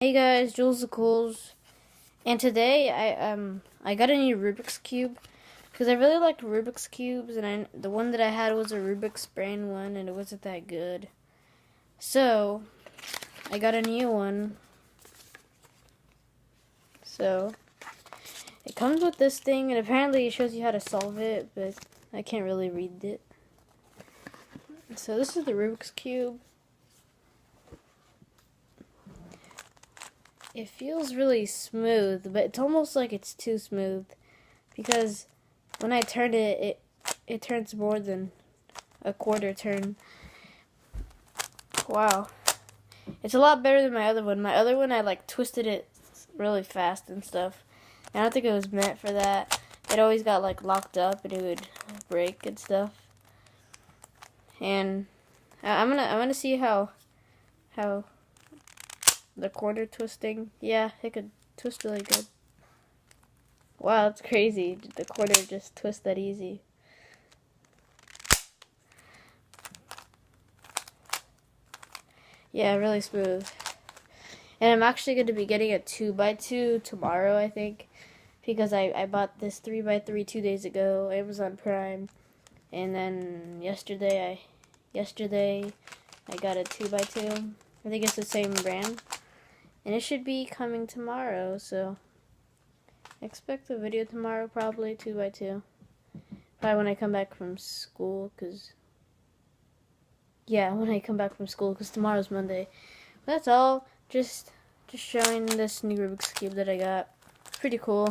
Hey guys, Jules the Cools, and today I got a new Rubik's Cube because I really liked Rubik's Cubes, and the one that I had was a Rubik's brand one, and it wasn't that good. So I got a new one. So it comes with this thing, and apparently it shows you how to solve it, but I can't really read it. So this is the Rubik's Cube. It feels really smooth, but it's almost like it's too smooth because when I turn it, it turns more than a quarter turn. Wow. It's a lot better than my other one. My other one, I like twisted it really fast and stuff. I don't think it was meant for that. It always got like locked up and it would break and stuff. And I'm gonna see how the quarter twisting. Yeah, it could twist really good. Wow, it's crazy. The quarter just twists that easy. Yeah, really smooth. And I'm actually going to be getting a 2x2 tomorrow, I think. Because I bought this 3x3 2 days ago, Amazon Prime. And then yesterday I got a 2x2. I think it's the same brand. And it should be coming tomorrow, so expect a video tomorrow, probably 2x2. Probably when I come back from school, when I come back from school, because tomorrow's Monday. But that's all. Just showing this new Rubik's Cube that I got. Pretty cool.